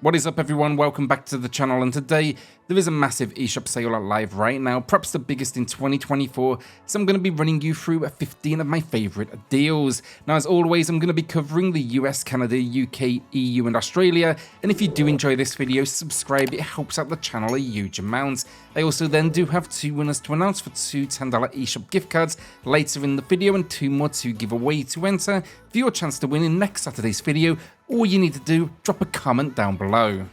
What is up everyone, welcome back to the channel, and today there is a massive eShop sale live right now, perhaps the biggest in 2024, so I'm going to be running you through 15 of my favourite deals. Now as always, I'm going to be covering the US, Canada, UK, EU and Australia, and if you do enjoy this video, subscribe, it helps out the channel a huge amount. I also then do have 2 winners to announce for 2 $10 eShop gift cards later in the video, and 2 more to give away. To enter for your chance to win in next Saturday's video, all you need to do, drop a comment down below.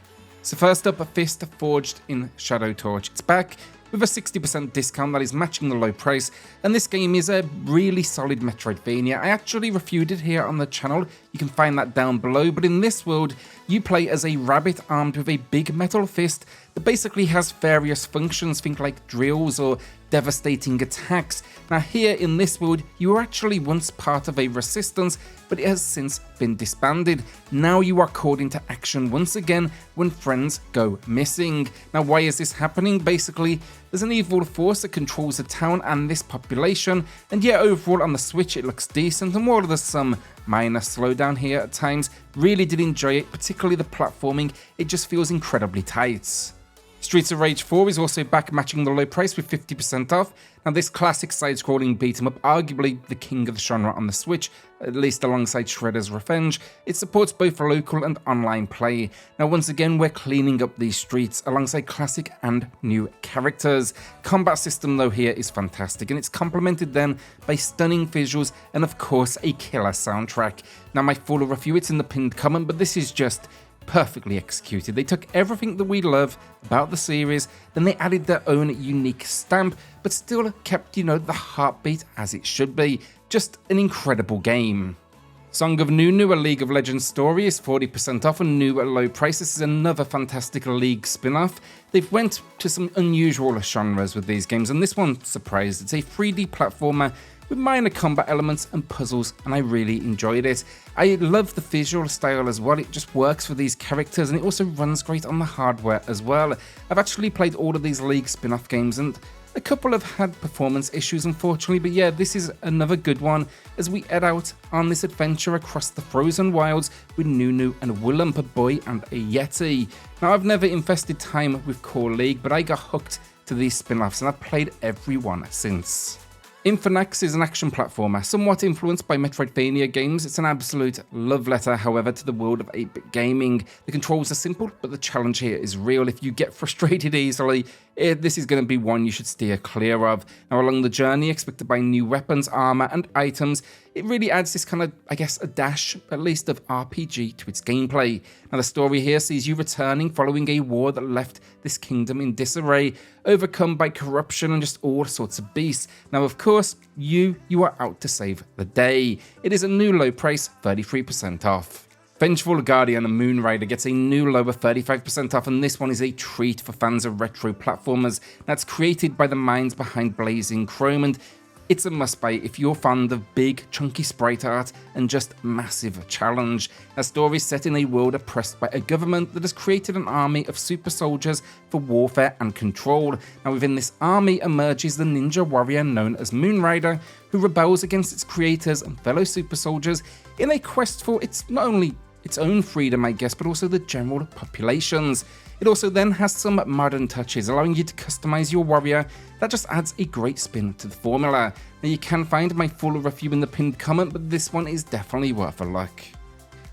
So first up, F.I.S.T Forged in Shadow Torch. It's back with a 60% discount that is matching the low price, and this game is a really solid Metroidvania. I actually reviewed it here on the channel, you can find that down below, but in this world, you play as a rabbit armed with a big metal fist that basically has various functions, think like drills or devastating attacks. Now here in this world, you were actually once part of a resistance, but it has since been disbanded. Now you are called into action once again when friends go missing. Now why is this happening? Basically, there's an evil force that controls the town and this population, and yeah, overall on the Switch it looks decent, and while there's some minor slowdown here at times, really did enjoy it, particularly the platforming, it just feels incredibly tight. Streets of Rage 4 is also back, matching the low price with 50% off. Now this classic side-scrolling beat-em-up, arguably the king of the genre on the Switch, at least alongside Shredder's Revenge, it supports both local and online play. Now once again, we're cleaning up these streets alongside classic and new characters. Combat system though here is fantastic, and it's complemented then by stunning visuals and of course a killer soundtrack. Now my full review, it's in the pinned comment, but this is just perfectly executed. They took everything that we love about the series, then they added their own unique stamp, but still kept, the heartbeat as it should be. Just an incredible game. Song of Nunu, a League of Legends story, is 40% off and new at low price. This is another fantastic League spin-off. They've went to some unusual genres with these games, and this one surprised. It's a 3D platformer with minor combat elements and puzzles, and I really enjoyed it. I love the visual style as well, it just works for these characters, and it also runs great on the hardware as well. I've actually played all of these League spin-off games, and a couple have had performance issues unfortunately, but yeah, this is another good one as we head out on this adventure across the frozen wilds with Nunu and Willump, a boy and a Yeti. Now I've never invested time with core League, but I got hooked to these spin-offs and I've played every one since. Infernax is an action platformer, somewhat influenced by Metroidvania games. It's an absolute love letter, however, to the world of 8-bit gaming. The controls are simple, but the challenge here is real. If you get frustrated easily, this is going to be one you should steer clear of. Now, along the journey, expect to buy new weapons, armor, and items. It really adds this kind of, a dash, at least, of RPG to its gameplay. Now, the story here sees you returning following a war that left this kingdom in disarray, overcome by corruption and just all sorts of beasts. Now, of course, you are out to save the day. It is a new low price, 33% off. Vengeful Guardian and Moonrider gets a new lower 35% off, and this one is a treat for fans of retro platformers that's created by the minds behind Blazing Chrome, and it's a must-buy if you're fond of big, chunky sprite art and just massive challenge. A story set in a world oppressed by a government that has created an army of super soldiers for warfare and control. Now within this army emerges the ninja warrior known as Moonrider, who rebels against its creators and fellow super soldiers in a quest for not only its own freedom, I guess, but also the general populations. It also then has some modern touches, allowing you to customize your warrior. That just adds a great spin to the formula. Now you can find my full review in the pinned comment, but this one is definitely worth a look.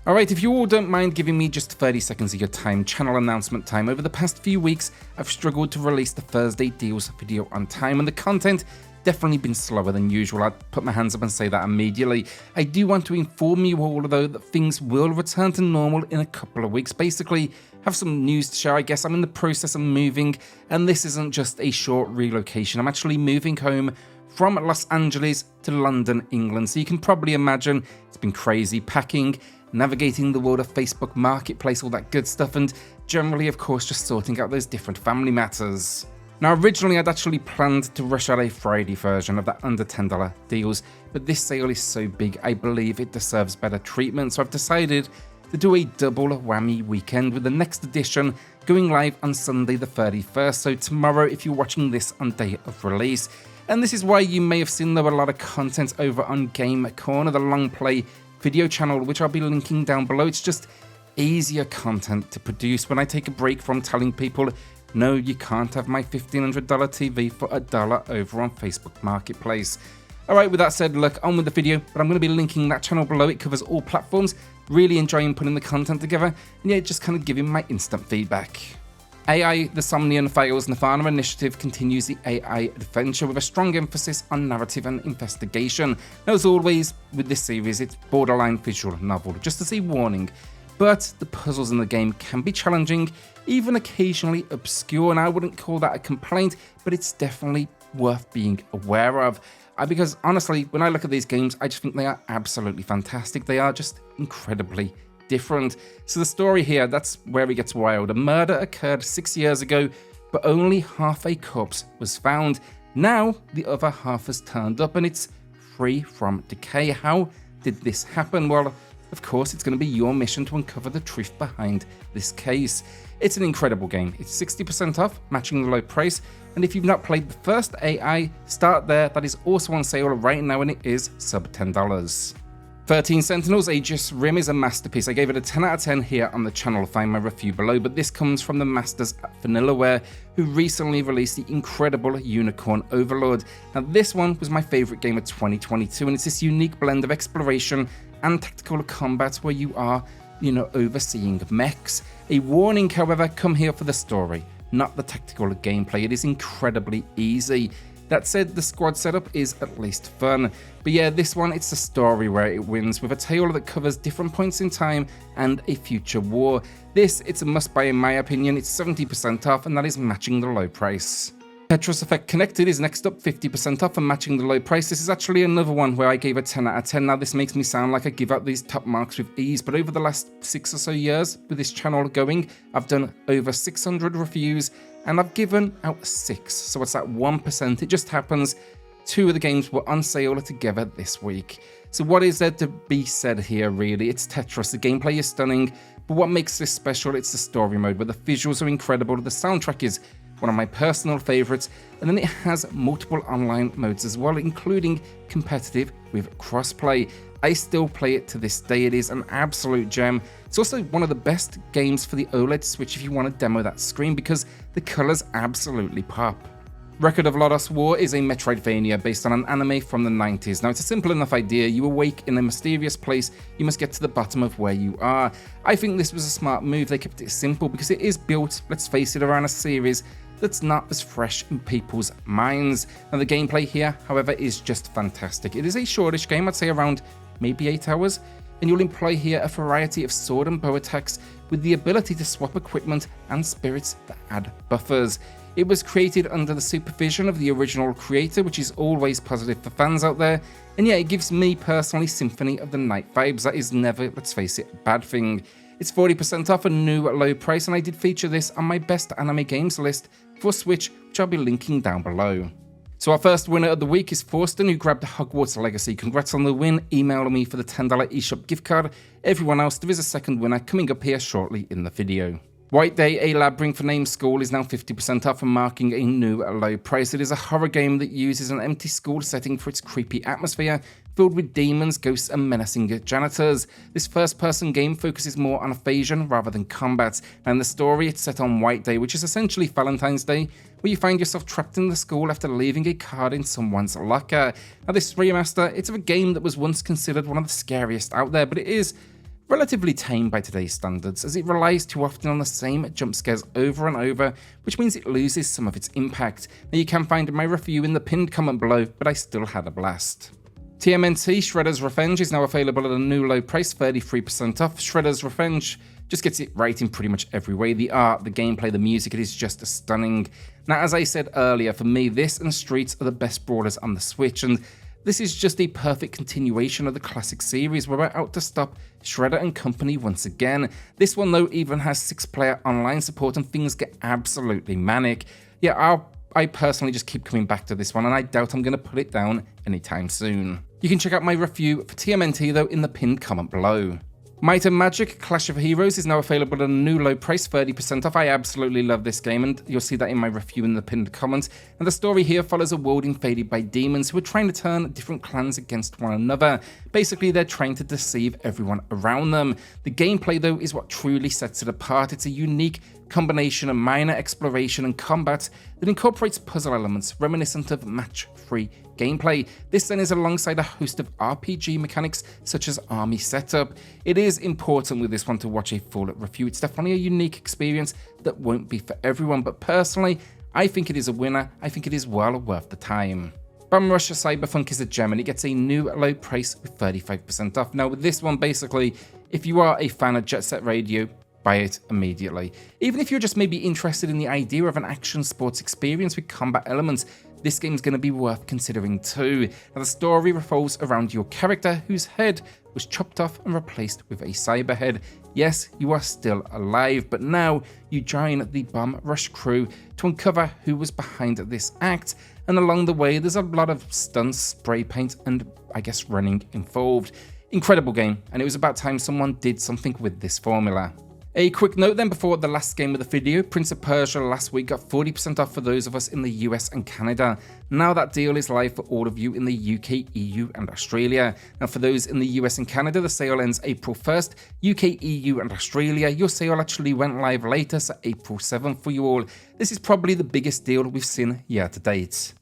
Alright, if you all don't mind giving me just 30 seconds of your time, channel announcement time. Over the past few weeks, I've struggled to release the Thursday deals video on time, and the content definitely been slower than usual. I'd put my hands up and say that immediately. I do want to inform you all though that things will return to normal in a couple of weeks. Basically, have some news to share. I guess I'm in the process of moving, and this isn't just a short relocation. I'm actually moving home from Los Angeles to London, England. So you can probably imagine it's been crazy packing, navigating the world of Facebook Marketplace, all that good stuff, and generally, of course, just sorting out those different family matters. Now originally I'd actually planned to rush out a Friday version of that under $10 deals, but this sale is so big I believe it deserves better treatment, so I've decided to do a double whammy weekend with the next edition going live on Sunday the 31st, so tomorrow if you're watching this on day of release. And this is why you may have seen though a lot of content over on XPCorner, the long play video channel, which I'll be linking down below. It's just easier content to produce when I take a break from telling people, no, you can't have my $1,500 TV for $1 over on Facebook Marketplace. Alright, with that said, look, on with the video, but I'm going to be linking that channel below. It covers all platforms. Really enjoying putting the content together, and yeah, just kind of giving my instant feedback. AI, the Somnium Files nirvanA initiative continues the AI adventure with a strong emphasis on narrative and investigation. Now, as always with this series, it's borderline visual novel, just as a warning. But the puzzles in the game can be challenging, even occasionally obscure, and I wouldn't call that a complaint, but it's definitely worth being aware of. Because honestly, when I look at these games, I just think they are absolutely fantastic. They are just incredibly different. So the story here, that's where it gets wild. A murder occurred 6 years ago, but only half a corpse was found. Now, the other half has turned up and it's free from decay. How did this happen? Well, of course, it's going to be your mission to uncover the truth behind this case. It's an incredible game. It's 60% off, matching the low price. And if you've not played the first AI, start there. That is also on sale right now, and it is sub $10. 13 Sentinels, Aegis Rim is a masterpiece. I gave it a 10 out of 10 here on the channel. Find my review below, but this comes from the masters at Vanillaware, who recently released the incredible Unicorn Overlord. Now, this one was my favorite game of 2022, and it's this unique blend of exploration and tactical combat where you are, overseeing mechs. A warning, however, come here for the story, not the tactical gameplay. It is incredibly easy. That said, the squad setup is at least fun. But yeah, this one, it's the story where it wins, with a tale that covers different points in time and a future war. This, it's a must buy in my opinion. It's 70% off, and that is matching the low price. Tetris Effect Connected is next up, 50% off and matching the low price. This is actually another one where I gave a 10 out of 10. Now, this makes me sound like I give out these top marks with ease, but over the last 6 or so years with this channel going, I've done over 600 reviews and I've given out 6. So it's that 1%. It just happens 2 of the games were on sale together this week. So what is there to be said here, really? It's Tetris. The gameplay is stunning, but what makes this special, it's the story mode, where the visuals are incredible, the soundtrack is one of my personal favorites, and then it has multiple online modes as well, including competitive with crossplay. I still play it to this day. It is an absolute gem. It's also one of the best games for the OLED Switch if you want to demo that screen, because the colors absolutely pop. Record of Lodoss War is a Metroidvania based on an anime from the 90s. Now, it's a simple enough idea. You awake in a mysterious place. You must get to the bottom of where you are. I think this was a smart move. They kept it simple because it is built, let's face it, around a series that's not as fresh in people's minds. Now, the gameplay here, however, is just fantastic. It is a shortish game, I'd say around maybe 8 hours, and you'll employ here a variety of sword and bow attacks with the ability to swap equipment and spirits that add buffers. It was created under the supervision of the original creator, which is always positive for fans out there, and yeah, it gives me personally Symphony of the Night vibes. That is never, let's face it, a bad thing. It's 40% off a new low price, and I did feature this on my best anime games list for Switch, which I'll be linking down below. So our first winner of the week is Forston, who grabbed Hogwarts Legacy. Congrats on the win. Email me for the $10 eShop gift card. Everyone else, there is a second winner coming up here shortly in the video. White Day, a Labyrinth named school, is now 50% off and marking a new low price. It is a horror game that uses an empty school setting for its creepy atmosphere, filled with demons, ghosts, and menacing janitors. This first-person game focuses more on evasion rather than combat, and the story, it's set on White Day, which is essentially Valentine's Day, where you find yourself trapped in the school after leaving a card in someone's locker. Now, this remaster, it's of a game that was once considered one of the scariest out there, but it is relatively tame by today's standards, as it relies too often on the same jump scares over and over, which means it loses some of its impact. Now, you can find my review in the pinned comment below, but I still had a blast. TMNT Shredder's Revenge is now available at a new low price, 33% off. Shredder's Revenge just gets it right in pretty much every way. The art, the gameplay, the music, it is just stunning. Now, as I said earlier, for me, this and Streets are the best brawlers on the Switch, and this is just a perfect continuation of the classic series where we're out to stop Shredder and company once again. This one, though, even has 6-player online support and things get absolutely manic. Yeah, I personally just keep coming back to this one, and I doubt I'm going to put it down anytime soon. You can check out my review for TMNT, though, in the pinned comment below. Might and Magic Clash of Heroes is now available at a new low price, 30% off. I absolutely love this game, and you'll see that in my review in the pinned comment. And the story here follows a world invaded by demons who are trying to turn different clans against one another. Basically, they're trying to deceive everyone around them. The gameplay, though, is what truly sets it apart. It's a unique combination of minor exploration and combat that incorporates puzzle elements reminiscent of match-free gameplay. This then is alongside a host of RPG mechanics such as army setup. It is important with this one to watch a full review. It's definitely a unique experience that won't be for everyone, but personally, I think it is a winner. I think it is well worth the time. Bum Rush Cyberfunk is a gem and it gets a new low price with 35% off. Now with this one, basically, if you are a fan of Jet Set Radio, buy it immediately. Even if you're just maybe interested in the idea of an action sports experience with combat elements, this game's going to be worth considering too. Now the story revolves around your character whose head was chopped off and replaced with a cyber head. Yes, you are still alive, but now you join the Bum Rush crew to uncover who was behind this act, and along the way there's a lot of stunts, spray paint, and I guess running involved. Incredible game, and it was about time someone did something with this formula. A quick note then before the last game of the video, Prince of Persia last week got 40% off for those of us in the US and Canada. Now that deal is live for all of you in the UK, EU and Australia. Now for those in the US and Canada, the sale ends April 1st. UK, EU and Australia, your sale actually went live later, so April 7th for you all. This is probably the biggest deal we've seen year to date.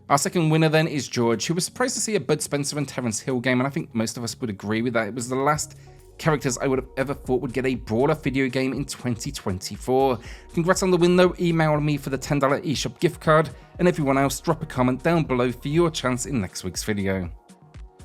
Our second winner then is George, who was surprised to see a Bud Spencer and Terence Hill game, and I think most of us would agree with that. It was the last characters I would have ever thought would get a brawler video game in 2024. Congrats on the win though, email me for the $10 eShop gift card, and everyone else drop a comment down below for your chance in next week's video.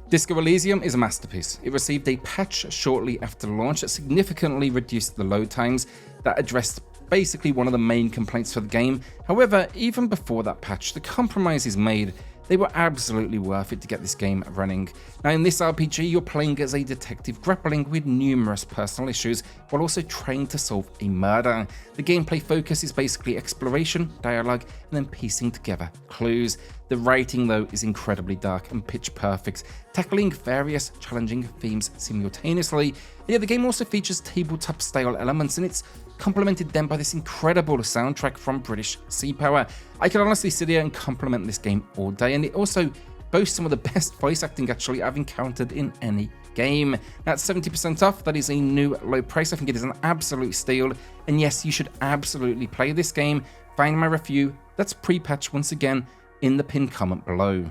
Disco Elysium is a masterpiece. It received a patch shortly after launch that significantly reduced the load times that addressed basically one of the main complaints for the game. However, even before that patch, the compromises made, they were absolutely worth it to get this game running. Now in this RPG, you're playing as a detective grappling with numerous personal issues while also trying to solve a murder. The gameplay focus is basically exploration, dialogue, and then piecing together clues. The writing though is incredibly dark and pitch perfect, tackling various challenging themes simultaneously. And yeah, the game also features tabletop style elements, and it's complemented then by this incredible soundtrack from British Sea Power. I could honestly sit here and compliment this game all day, and it also boasts some of the best voice acting actually I've encountered in any game. That's 70% off. That is a new low price. I think it is an absolute steal, and yes, you should absolutely play this game. Find my review, that's pre-patch once again, in the pinned comment below.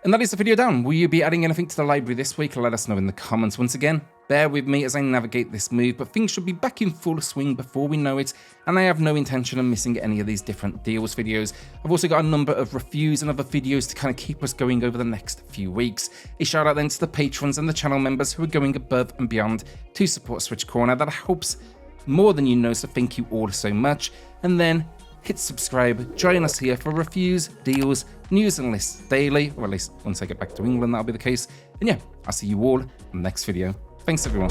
And that is the video down. Will you be adding anything to the library this week? Let us know in the comments. Once again, bear with me as I navigate this move, but things should be back in full swing before we know it, and I have no intention of missing any of these different deals videos. I've also got a number of reviews and other videos to kind of keep us going over the next few weeks. A shout out then to the patrons and the channel members who are going above and beyond to support SwitchCorner. That helps more than you know, so thank you all so much. And then hit subscribe, join us here for reviews, deals, news and lists daily, or at least once I get back to England that'll be the case. And yeah, I'll see you all in the next video. Thanks everyone.